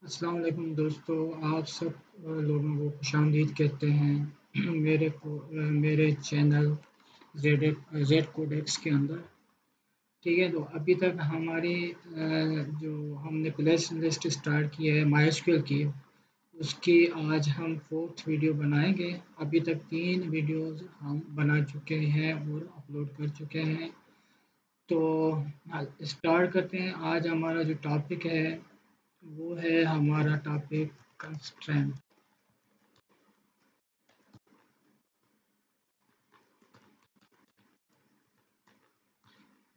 अस्सलाम वालेकुम दोस्तों, आप सब लोगों को खुशामदीद कहते हैं मेरे चैनल जेड कोडेक्स के अंदर। ठीक है, तो अभी तक हमारी जो हमने प्ले लिस्ट स्टार्ट की है माई की, उसकी आज हम फोर्थ वीडियो बनाएंगे। अभी तक 3 वीडियोस हम बना चुके हैं और अपलोड कर चुके हैं। तो स्टार्ट करते हैं। आज हमारा जो टॉपिक है वो है हमारा टॉपिक कंस्ट्रेंट।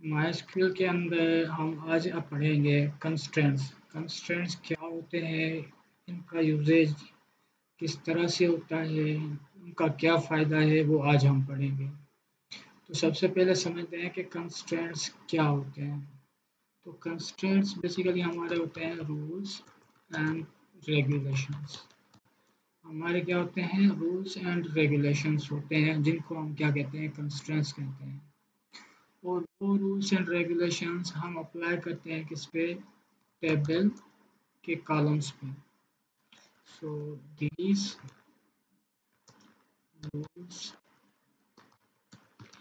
माइस्क्यूएल के अंदर हम आज अब पढ़ेंगे कंस्ट्रेंट्स। कंस्ट्रेंट्स क्या होते हैं, इनका यूजेज किस तरह से होता है, उनका क्या फ़ायदा है, वो आज हम पढ़ेंगे। तो सबसे पहले समझते हैं कि कंस्ट्रेंट्स क्या होते हैं। तो कंस्ट्रेंट्स बेसिकली हमारे होते हैं रूल्स एंड रेगुलेशंस। हमारे क्या होते हैं, रूल्स एंड रेगुलेशंस होते हैं, जिनको हम क्या कहते हैं, कंस्ट्रेंट्स कहते हैं। और वो रूल्स एंड रेगुलेशंस हम अप्लाई करते हैं किस पे, टेबल के कॉलम्स पे। So these rules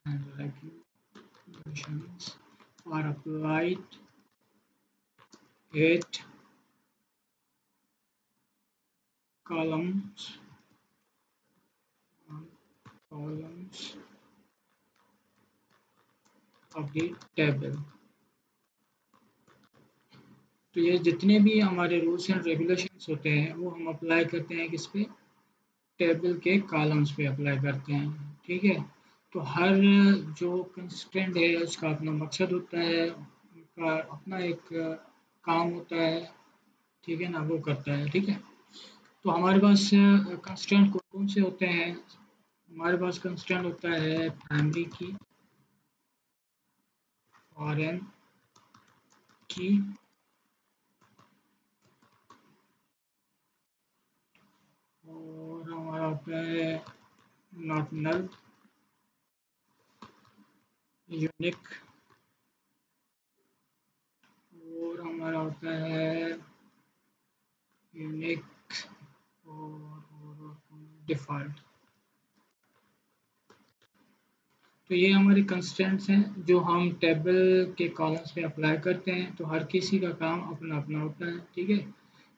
and regulations are applied at columns columns of the table। तो ये जितने भी हमारे रूल्स एंड रेगुलेशंस होते हैं वो हम अप्लाई करते हैं किस पे, टेबल के कॉलम्स पे अप्लाई करते हैं। ठीक है, तो हर जो कंस्ट्रेंट है उसका अपना मकसद होता है, उनका अपना एक काम होता है। ठीक है ना, वो करता है। ठीक है, तो हमारे पास कंस्ट्रेंट कौन कौन से होते हैं। हमारे पास कंस्ट्रेंट होता है प्राइमरी की, फॉरेन की, और हमारा होता है नॉट नल, यूनिक, और हमारा होता है यूनिक और डिफ़ॉल्ट। तो ये हमारे कंस्ट्रेंट्स हैं जो हम टेबल के कॉलम्स पे अप्लाई करते हैं। तो हर किसी का काम अपना अपना होता है। ठीक है,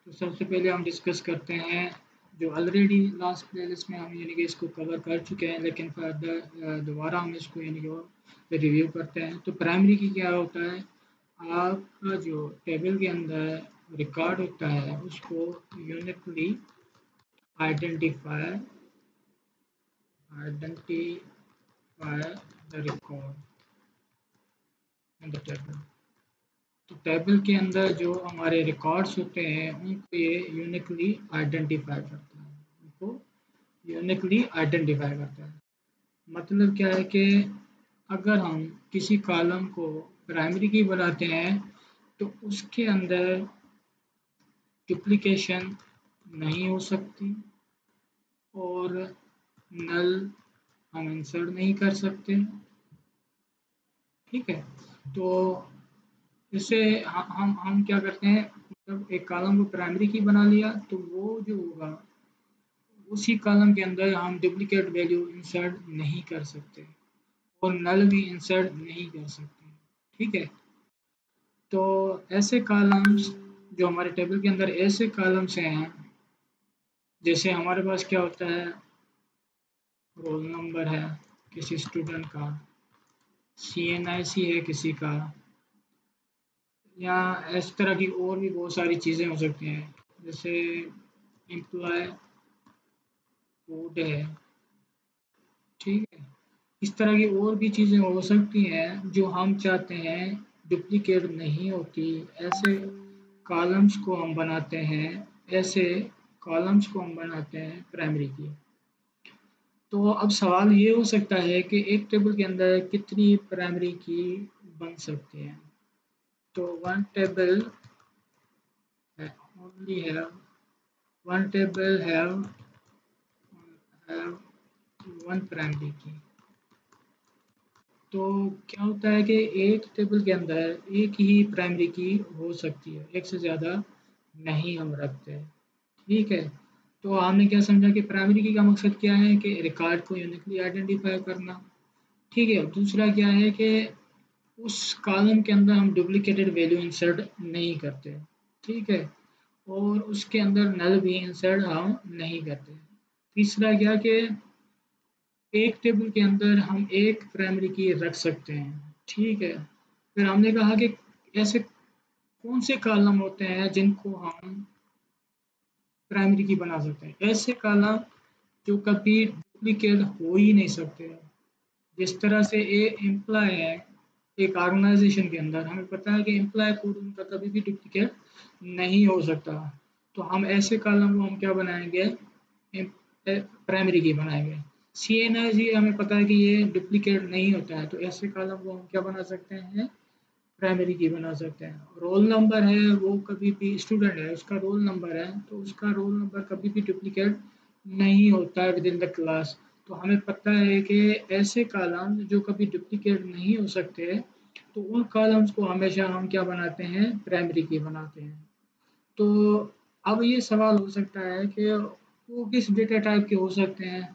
तो सबसे पहले हम डिस्कस करते हैं जो ऑलरेडी लास्ट प्लेलिस्ट में हम यानी कि इसको कवर कर चुके हैं, लेकिन फर्दर दोबारा हम इसको यानी कि रिव्यू करते हैं। तो प्राइमरी की क्या होता है, आपका जो टेबल के अंदर रिकॉर्ड होता है उसको uniquely identify identify the record in the table. तो टेबल के अंदर जो हमारे रिकॉर्ड्स होते हैं उनको ये यूनिकली आइडेंटिफाई करता है, उनको यूनिकली आइडेंटिफाई करता है। मतलब क्या है कि अगर हम किसी कॉलम को प्राइमरी की बनाते हैं तो उसके अंदर डुप्लीकेशन नहीं हो सकती और नल हम इंसर्ट नहीं कर सकते। ठीक है, तो इससे हम क्या करते हैं, मतलब एक कॉलम को प्राइमरी की बना लिया तो वो जो होगा उसी कॉलम के अंदर हम डुप्लीकेट वैल्यू इंसर्ट नहीं कर सकते और नल भी इंसर्ट नहीं कर सकते। ठीक है, तो ऐसे कॉलम्स जो हमारे टेबल के अंदर ऐसे कॉलम्स हैं, जैसे हमारे पास क्या होता है, रोल नंबर है किसी स्टूडेंट का, CNIC है किसी का, या इस तरह की और भी बहुत सारी चीज़ें हो सकती हैं, जैसे एम्प्लॉय कोड है। ठीक है, इस तरह की और भी चीज़ें हो सकती हैं जो हम चाहते हैं डुप्लीकेट नहीं होती। ऐसे कॉलम्स को हम बनाते हैं, ऐसे कॉलम्स को हम बनाते हैं प्राइमरी की। तो अब सवाल ये हो सकता है कि एक टेबल के अंदर कितनी प्राइमरी की बन सकती हैं। तो one table only have one table have one primary key। तो क्या होता है कि एक टेबल के अंदर एक ही प्राइमरी की हो सकती है, एक से ज़्यादा नहीं हम रखते। ठीक है, तो हमने क्या समझा कि प्राइमरी की का मकसद क्या है कि रिकॉर्ड को यूनिकली आइडेंटिफाई करना। ठीक है, दूसरा क्या है कि उस कॉलम के अंदर हम डुप्लीकेटेड वैल्यू इंसर्ट नहीं करते। ठीक है, और उसके अंदर नल भी इंसर्ट हम नहीं करते। तीसरा क्या कि एक टेबल के अंदर हम एक प्राइमरी की रख सकते हैं। ठीक है, फिर हमने कहा कि ऐसे कौन से कॉलम होते हैं जिनको हम प्राइमरी की बना सकते हैं। ऐसे कॉलम जो कभी डुप्लीकेट हो ही नहीं सकते। जिस तरह से ए एम्प्लॉय है एक ऑर्गेनाइजेशन के अंदर, हमें पता है कि एम्प्लॉय कोड उनका कभी भी डुप्लीकेट नहीं हो सकता। तो हम ऐसे कॉलम को हम क्या बनाएंगे, प्राइमरी की बनाएंगे। सी एन आई जी हमें पता है कि ये डुप्लीकेट नहीं होता है, तो ऐसे कॉलम को हम क्या बना सकते हैं, प्राइमरी की बना सकते हैं। रोल नंबर है वो कभी भी, स्टूडेंट है उसका रोल नंबर है तो उसका रोल नंबर कभी भी डुप्लीकेट नहीं होता है विद इन द क्लास। तो हमें पता है कि ऐसे कॉलम जो कभी डुप्लीकेट नहीं हो सकते, तो उन कॉलम्स को हमेशा हम क्या बनाते हैं, प्राइमरी की बनाते हैं। तो अब ये सवाल हो सकता है कि वो किस डेटा टाइप के हो सकते हैं।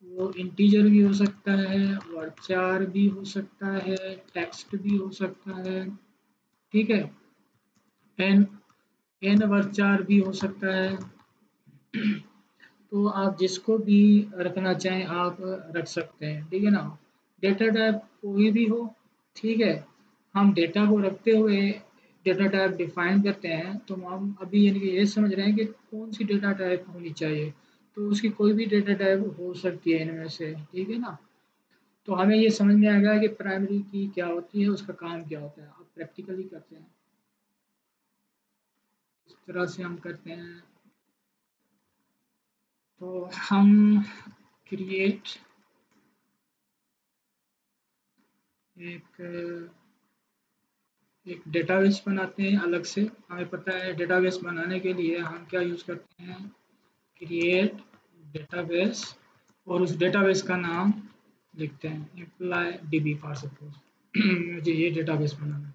वो इंटीजर भी हो सकता है, वर्चर भी हो सकता है, टेक्स्ट भी हो सकता है। ठीक है, एन एन वर्चर भी हो सकता है। तो आप जिसको भी रखना चाहें आप रख सकते हैं। ठीक है ना, डेटा टाइप कोई भी हो। ठीक है, हम डेटा को रखते हुए डेटा टाइप डिफाइन करते हैं, तो हम अभी यानी कि ये समझ रहे हैं कि कौन सी डेटा टाइप होनी चाहिए। तो उसकी कोई भी डेटा टाइप हो सकती है इनमें से। ठीक है ना, तो हमें ये समझ में आ गया कि प्राइमरी की क्या होती है, उसका काम क्या होता है। अब प्रैक्टिकली करते हैं, इस तरह से हम करते हैं। तो हम क्रिएट एक एक डेटाबेस बनाते हैं अलग से। हमें पता है डेटाबेस बनाने के लिए हम क्या यूज़ करते हैं, क्रिएट डेटाबेस, और उस डेटाबेस का नाम लिखते हैं एम्प्लॉय डीबी फॉर सपोज। मुझे ये डेटाबेस बनाना है।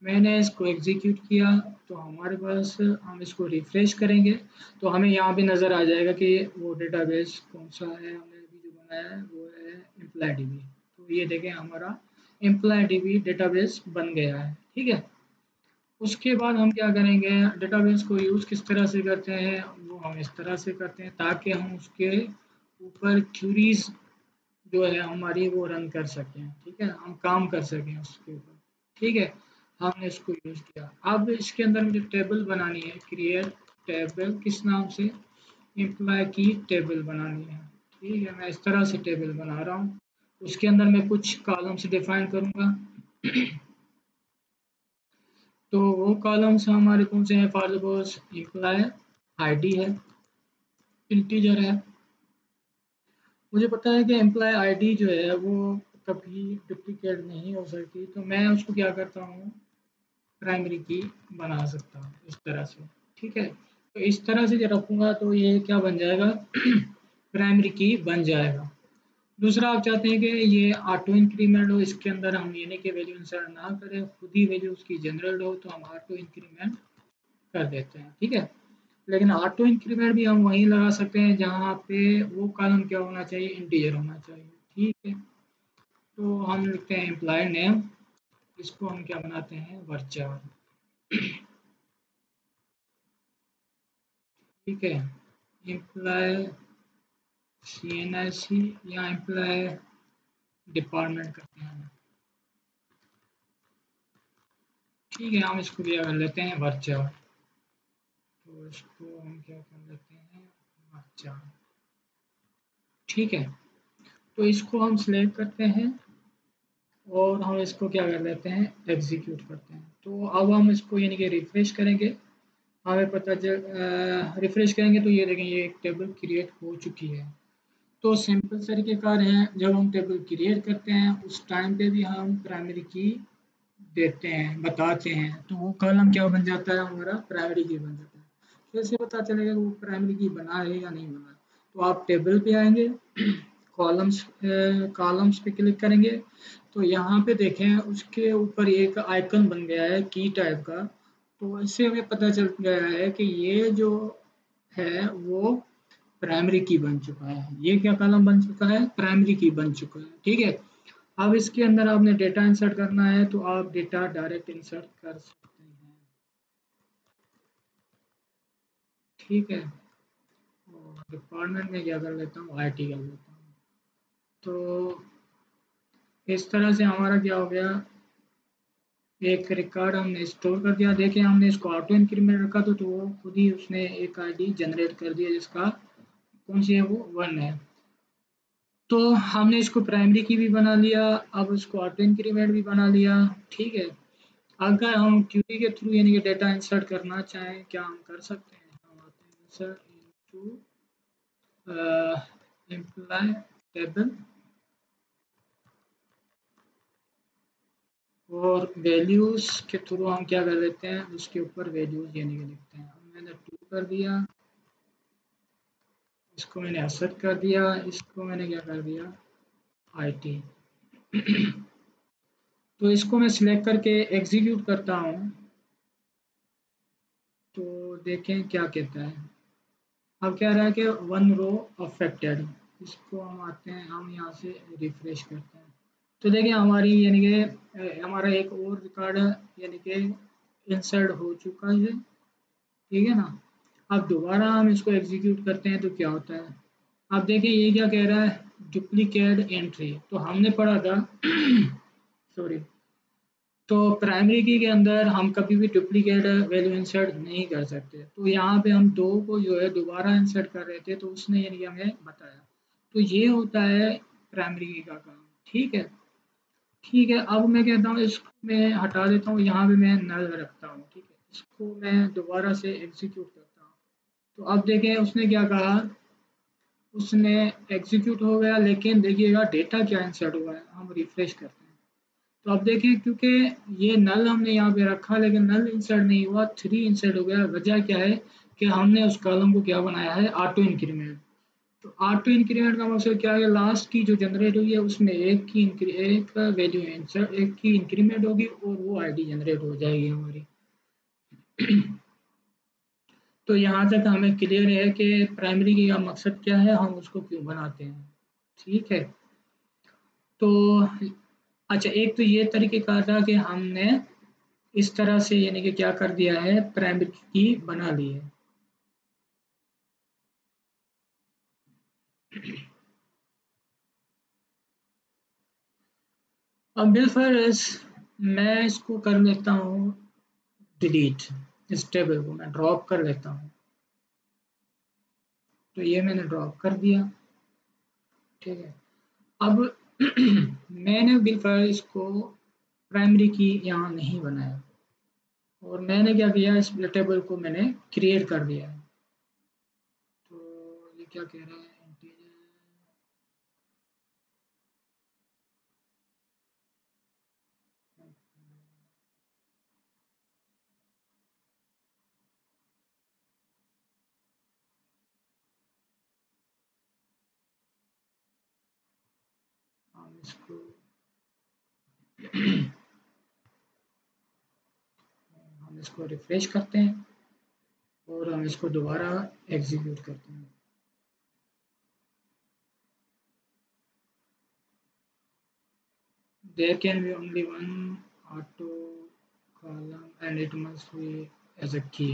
मैंने इसको एग्जीक्यूट किया, तो हमारे पास, हम इसको रिफ्रेश करेंगे तो हमें यहाँ पे नज़र आ जाएगा कि वो डेटाबेस कौन सा है। हमने अभी जो बनाया है वो है एम्प्लॉय डीबी। तो ये देखें हमारा एम्प्लॉय डीबी डेटाबेस बन गया है। ठीक है, उसके बाद हम क्या करेंगे, डेटाबेस को यूज़ किस तरह से करते हैं, वो हम इस तरह से करते हैं ताकि हम उसके ऊपर क्यूरीज जो है हमारी वो रन कर सकें। ठीक है, हम काम कर सकें उसके ऊपर। ठीक है, हमने इसको यूज़ किया। अब इसके अंदर मुझे टेबल बनानी है, क्रिएट टेबल किस नाम से, एम्प्लॉय की टेबल बनानी है। ठीक है, मैं इस तरह से टेबल बना रहा हूँ। उसके अंदर मैं कुछ कॉलम्स डिफाइन करूँगा। तो वो कॉलम्स हमारे कौन से हैं, फॉर सपोज एम्प्लॉय आईडी है, इंटीजर है। मुझे पता है कि एम्प्लॉय आईडी जो है वो कभी डुप्लीकेट नहीं हो सकती, तो मैं उसको क्या करता हूँ, प्राइमरी की बना सकता हूँ इस तरह से। ठीक है, तो इस तरह से जब रखूँगा तो ये क्या बन जाएगा, प्राइमरी की बन जाएगा। दूसरा आप चाहते हैं कि ये ऑटो इंक्रीमेंट हो, इसके अंदर हम यानी कि वैल्यू इंसर्ट ना करें, खुद ही वैल्यू उसकी जनरल हो, तो हम ऑटो इंक्रीमेंट कर देते हैं। ठीक है, लेकिन ऑटो इंक्रीमेंट भी हम वहीं लगा सकते हैं जहाँ पे वो कॉलम क्या होना चाहिए, इंटीजर होना चाहिए। ठीक है, तो हम लिखते हैं एम्प्लॉय नेम, इसको हम क्या बनाते हैं, वर्चर। ठीक है, एम्प्लॉय सी एन आई सी या एम्प्लॉय डिपार्टमेंट करते हैं। ठीक है, हम इसको क्या कर लेते हैं, वर्चर। तो इसको हम क्या कर लेते हैं, वर्चर। ठीक है, तो इसको हम सिलेक्ट करते हैं और हम इसको क्या कर लेते हैं, एग्जीक्यूट करते हैं। तो अब हम इसको यानी कि रिफ्रेश करेंगे, हमें पता चल, रिफ्रेश करेंगे तो ये देखें ये एक टेबल क्रिएट हो चुकी है। तो सिंपल तरीक़ेकार है, जब हम टेबल क्रिएट करते हैं उस टाइम पे भी हम प्राइमरी की देते हैं, बताते हैं, तो वो कॉलम क्या बन जाता है, हमारा प्राइमरी की बन जाता है। कैसे पता चलेगा कि वो प्राइमरी की बना है या नहीं बना है, तो आप टेबल पे आएंगे, कॉलम्स पे क्लिक करेंगे, तो यहाँ पे देखें उसके ऊपर एक आइकन बन गया है की टाइप का, तो इससे हमें पता चल गया है कि ये जो है वो प्राइमरी की बन चुका है। ये क्या कॉलम बन चुका है? प्राइमरी की बन चुका है। ठीक है। अब इसके अंदर आपने डेटा इंसर्ट करना है तो आप डेटा डायरेक्ट इंसर्ट कर सकते हैं। ठीक है। और डिपार्टमेंट में क्या कर लेता हूँ, आईटी कर लेता हूँ। तो इस तरह से हमारा क्या हो गया, एक रिकॉर्ड हमने स्टोर कर दिया। देखिए हमने इसको ऑटो इंक्रीमेंट रखा तो वो खुद ही उसने एक आईडी जनरेट कर दिया जिसका कौन सी है, वो 1 है। तो हमने इसको प्राइमरी की भी बना लिया, अब इसको ऑटो इंक्रीमेंट भी बना लिया। ठीक है। अगर हम क्यूरी के थ्रू यानी कि डेटा इंसर्ट करना चाहें, क्या हम कर सकते हैं? हम आते हैं इंसर्ट इनटू एम्प्लॉय टेबल और वैल्यूज के थ्रू हम क्या कर देते हैं, उसके ऊपर वैल्यूज यानी कि लिखते हैं। मैंने 2 कर दिया, इसको मैंने असर कर दिया, इसको मैंने क्या कर दिया, आईटी। तो इसको मैं सिलेक्ट करके एग्जीक्यूट करता हूँ तो देखें क्या कहता है। अब क्या रहा है कि 1 रो अफेक्टेड। इसको हम आते हैं, हम यहाँ से रिफ्रेश करते हैं तो देखिए हमारी यानी कि हमारा एक और रिकॉर्ड यानी कि इंसर्ट हो चुका है। ठीक है ना। अब दोबारा हम इसको एग्जीक्यूट करते हैं तो क्या होता है। अब देखिए ये क्या कह रहा है, डुप्लीकेट एंट्री। तो हमने पढ़ा था सॉरी, तो प्राइमरी की के अंदर हम कभी भी डुप्लीकेट वैल्यू इंसर्ट नहीं कर सकते। तो यहाँ पे हम 2 को जो है दोबारा इंसर्ट कर रहे थे तो उसने यानी कि हमें बताया। तो ये होता है प्राइमरी की का काम। ठीक है। ठीक है। अब मैं कहता हूँ इसको मैं हटा देता हूँ, यहाँ पे मैं नल रखता हूँ। ठीक है। इसको मैं दोबारा से एग्जीक्यूट करता हूँ तो अब देखें उसने क्या कहा, उसने एग्जीक्यूट हो गया लेकिन देखिएगा डेटा क्या इंसर्ट हुआ है। हम रिफ्रेश करते हैं तो अब देखें क्योंकि ये नल हमने यहाँ पे रखा लेकिन नल इंसर्ट नहीं हुआ, 3 इंसर्ट हो गया। वजह क्या है कि हमने उस कॉलम को क्या बनाया है, ऑटो इंक्रीमेंट। तो ऑटो इंक्रीमेंट का मतलब क्या है, लास्ट की जो जनरेट हुई है उसमें एक वैल्यू इंसर्ट, एक की इंक्रीमेंट होगी और वो आईडी जनरेट हो जाएगी हमारी। तो यहाँ तक हमें क्लियर है कि प्राइमरी की का मकसद क्या है, हम उसको क्यों बनाते हैं। ठीक है। तो अच्छा, एक तो ये तरीक़ेकार था कि हमने इस तरह से यानी कि क्या कर दिया है, प्राइमरी की बना ली है। अब बिलफर्ज मैं इसको कर लेता हूँ डिलीट, इस टेबल को मैं ड्रॉप कर लेता हूँ। तो ये मैंने ड्रॉप कर दिया। ठीक है। अब मैंने बिलफर्ज इसको प्राइमरी की यहाँ नहीं बनाया और मैंने क्या किया, इस टेबल को मैंने क्रिएट कर दिया है। तो ये क्या कह रहा है, इंटीजर हम इसको हम इसको रिफ्रेश करते हैं और हम इसको दोबारा एग्जीक्यूट करते हैं। There can be only one auto column and it must be as a key।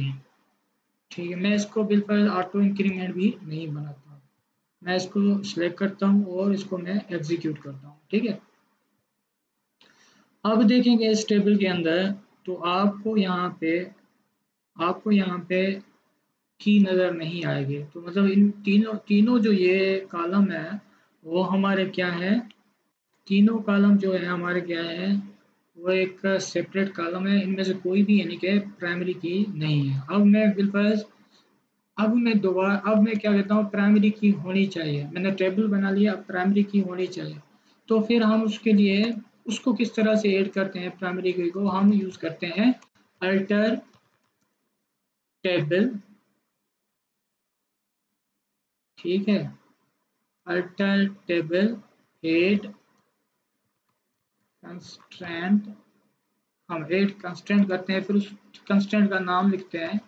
ठीक है। मैं इसको बिल्कुल ऑटो इंक्रीमेंट भी नहीं बनाता, मैं इसको सिलेक्ट करता हूँ और इसको मैं एग्जीक्यूट करता हूँ। ठीक है। अब देखेंगे इस टेबल के अंदर तो आपको यहाँ पे की नज़र नहीं आएगी। तो मतलब इन तीनों तीनों जो ये कॉलम है वो हमारे क्या है, तीनों कॉलम जो है हमारे क्या है, वो एक सेपरेट कॉलम है। इनमें से कोई भी यानी कि प्राइमरी की नहीं है। अब मैं बिलफर्ज अब मैं क्या कहता हूँ, प्राइमरी की होनी चाहिए। मैंने टेबल बना लिया, अब प्राइमरी की होनी चाहिए। तो फिर हम उसके लिए उसको किस तरह से ऐड करते हैं, प्राइमरी की को हम यूज़ करते हैं अल्टर टेबल। ठीक है। अल्टर टेबल हेड कंस्ट्रेंट हम ऐड कंस्टेंट करते हैं, फिर उस कंस्टेंट का नाम लिखते हैं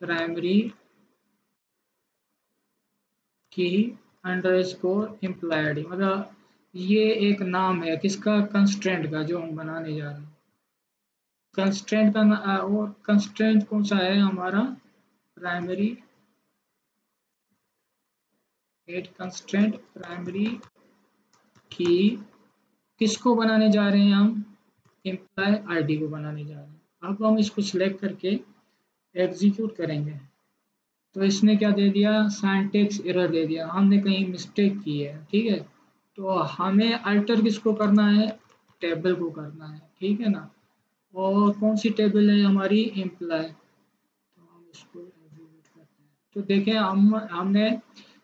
प्राइमरी की अंडरस्कोर इम्प्लाइड, मतलब ये एक नाम है किसका, कंस्ट्रेंट का, जो हम बनाने जा रहे हैं। कंस्ट्रेंट का और कंस्ट्रेंट कौन सा है हमारा, प्राइमरी एड कंस्ट्रेंट प्राइमरी की, किसको बनाने जा रहे हैं हम, एम्प्लॉय आईडी को बनाने जा रहे हैं। अब हम इसको सिलेक्ट करके एग्जीक्यूट करेंगे तो इसने क्या दे दिया, सिंटैक्स एरर दे दिया, हमने कहीं मिस्टेक की है। ठीक है, तो हमें अल्टर किसको करना है, टेबल को करना है। ठीक है ना, और कौन सी टेबल है हमारी, एम्प्लॉय, तो हम इसको एग्जीक्यूट करते हैं। तो देखें हमने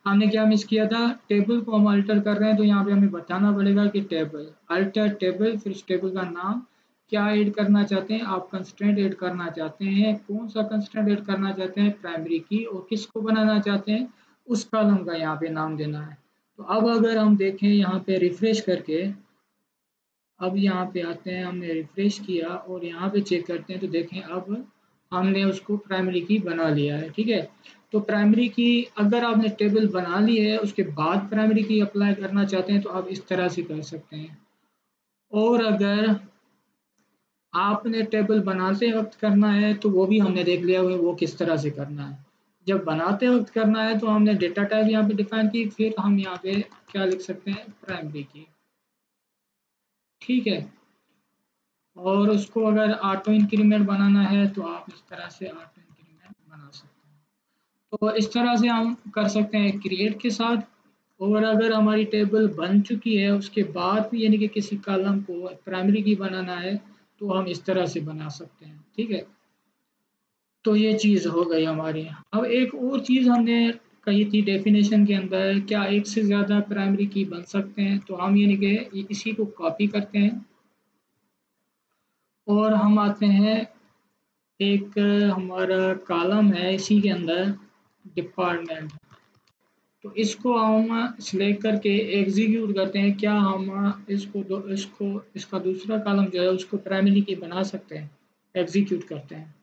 हमने क्या मिस किया था, टेबल को हम अल्टर कर रहे हैं, तो यहाँ पे हमें बताना पड़ेगा कि टेबल अल्टर टेबल, फिर उस टेबल का नाम, क्या ऐड करना चाहते हैं आप, कंस्ट्रेंट ऐड करना चाहते हैं, कौन सा कंस्ट्रेंट ऐड करना चाहते हैं, प्राइमरी की, और किसको बनाना चाहते हैं, उस कॉलम का यहाँ पे नाम देना है। तो अब अगर हम देखें यहाँ पे रिफ्रेश करके, अब यहाँ पे आते हैं, हमने रिफ्रेश किया और यहाँ पे चेक करते हैं, तो देखें अब हमने उसको प्राइमरी की बना लिया है। ठीक है, तो प्राइमरी की अगर आपने टेबल बना ली है उसके बाद प्राइमरी की अप्लाई करना चाहते हैं तो आप इस तरह से कर सकते हैं। और अगर आपने टेबल बनाते वक्त करना है तो वो भी हमने देख लिया वो किस तरह से करना है। जब बनाते वक्त करना है तो हमने डेटा टाइप यहाँ पे डिफाइन की, फिर हम यहाँ पे क्या लिख सकते हैं, प्राइमरी की। ठीक है, और उसको अगर ऑटो इंक्रीमेंट बनाना है तो आप इस तरह से ऑटो इंक्रीमेंट बना सकते हैं। तो इस तरह से हम कर सकते हैं क्रिएट के साथ। और अगर हमारी टेबल बन चुकी है उसके बाद भी यानी कि किसी कॉलम को प्राइमरी की बनाना है तो हम इस तरह से बना सकते हैं। ठीक है, तो ये चीज़ हो गई हमारी। अब एक और चीज़ हमने कही थी डेफिनेशन के अंदर, क्या एक से ज़्यादा प्राइमरी की बन सकते हैं, तो हम यानी कि इसी को कॉपी करते हैं और हम आते हैं, एक हमारा कॉलम है इसी के अंदर डिपार्टमेंट, तो इसको हम सिलेक्ट करके एग्जीक्यूट करते हैं, क्या हम इसको इसका दूसरा कॉलम जो है उसको प्राइमरी की बना सकते हैं, एग्जीक्यूट करते हैं।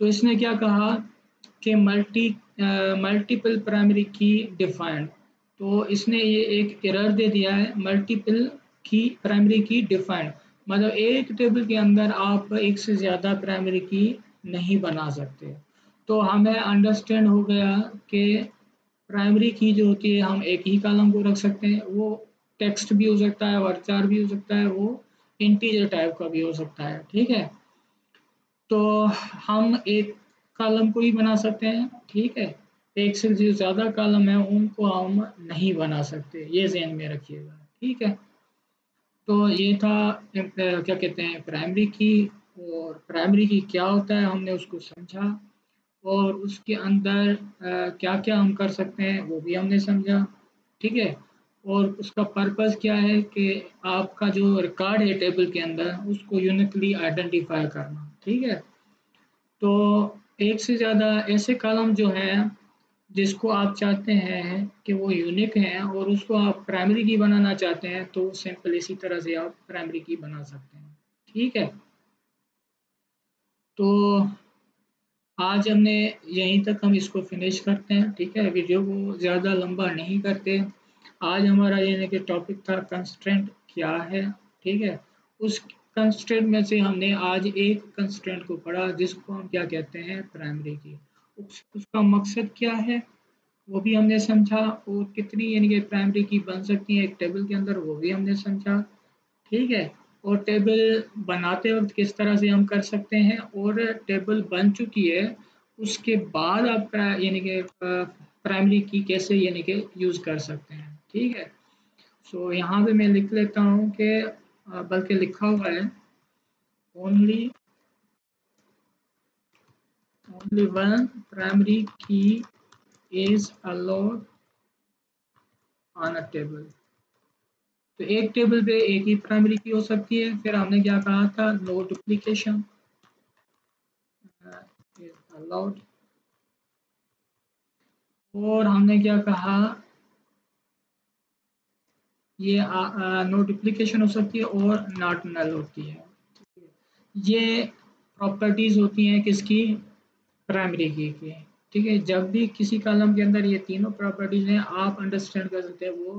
तो इसने क्या कहा कि मल्टीपल प्राइमरी की डिफाइंड, तो इसने ये एक एरर दे दिया है, मल्टीपल की प्राइमरी की डिफाइंड, मतलब एक टेबल के अंदर आप एक से ज़्यादा प्राइमरी की नहीं बना सकते। तो हमें अंडरस्टैंड हो गया कि प्राइमरी की जो होती है हम एक ही कॉलम को रख सकते हैं, वो टेक्स्ट भी हो सकता है, वर्चार भी हो सकता है, वो इंटीजर टाइप का भी हो सकता है। ठीक है, तो हम एक कॉलम को ही बना सकते हैं। ठीक है, एक से जो ज़्यादा कॉलम है उनको हम नहीं बना सकते, ये ध्यान में रखिएगा। ठीक है, तो ये था क्या कहते हैं प्राइमरी की, और प्राइमरी की क्या होता है हमने उसको समझा, और उसके अंदर क्या क्या हम कर सकते हैं वो भी हमने समझा। ठीक है, और उसका पर्पस क्या है कि आपका जो रिकॉर्ड है टेबल के अंदर उसको यूनिकली आइडेंटिफाई करना। ठीक है, तो एक से ज़्यादा ऐसे कॉलम जो हैं जिसको आप चाहते हैं कि वो यूनिक हैं और उसको आप प्राइमरी की बनाना चाहते हैं तो सिंपल इसी तरह से आप प्राइमरी की बना सकते हैं। ठीक है, तो आज हमने यहीं तक हम इसको फिनिश करते हैं। ठीक है, वीडियो को ज़्यादा लंबा नहीं करते। आज हमारा यानी कि टॉपिक था कंस्ट्रेंट क्या है। ठीक है, उस कंस्ट्रेंट में से हमने आज एक कंस्ट्रेंट को पढ़ा जिसको हम क्या कहते हैं, प्राइमरी की। उसका मकसद क्या है वो भी हमने समझा, और कितनी यानी कि प्राइमरी की बन सकती है एक टेबल के अंदर वो भी हमने समझा। ठीक है, और टेबल बनाते वक्त किस तरह से हम कर सकते हैं, और टेबल बन चुकी है उसके बाद आप यानी कि प्राइमरी की कैसे यानी कि यूज़ कर सकते हैं। ठीक है, सो यहाँ पे मैं लिख लेता हूँ कि बल्कि लिखा हुआ है ओनली वन प्राइमरी की is allowed on a table. तो एक टेबल पे एक ही प्राइमरी की हो सकती है। फिर हमने क्या कहा था, नो डुप्लीकेशन इज अलाउड, और हमने क्या कहा, ये नो डुप्लीकेशन हो सकती है और नॉट नल होती है। ये प्रॉपर्टीज़ होती हैं किसकी, प्राइमरी की। ठीक है, जब भी किसी कॉलम के अंदर ये तीनों प्रॉपर्टीज़ हैं आप अंडरस्टैंड कर सकते हैं वो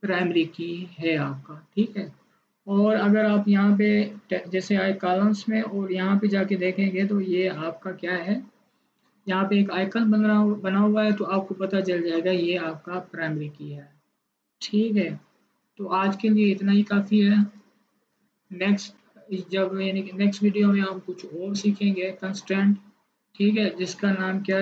प्राइमरी की है आपका। ठीक है, और अगर आप यहाँ पे जैसे आए कॉलम्स में और यहाँ पे जाके देखेंगे तो ये आपका क्या है, यहाँ पे एक आइकन बना हुआ है तो आपको पता चल जाएगा ये आपका प्राइमरी की है। ठीक है, तो आज के लिए इतना ही काफ़ी है। नेक्स्ट जब यानी कि नेक्स्ट वीडियो में हम कुछ और सीखेंगे कंस्ट्रेंट। ठीक है, जिसका नाम क्या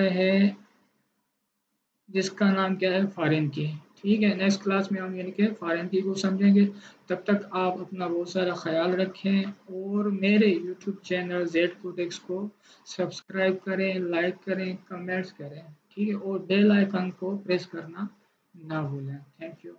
है फॉरेन की। ठीक है, नेक्स्ट क्लास में हम यानी कि फॉरेन की को समझेंगे। तब तक आप अपना बहुत सारा ख्याल रखें और मेरे यूट्यूब चैनल जेड कोडेक्स को सब्सक्राइब करें, लाइक करें, कमेंट्स करें। ठीक है, और बेल आइकन को प्रेस करना ना भूलें। Thank you.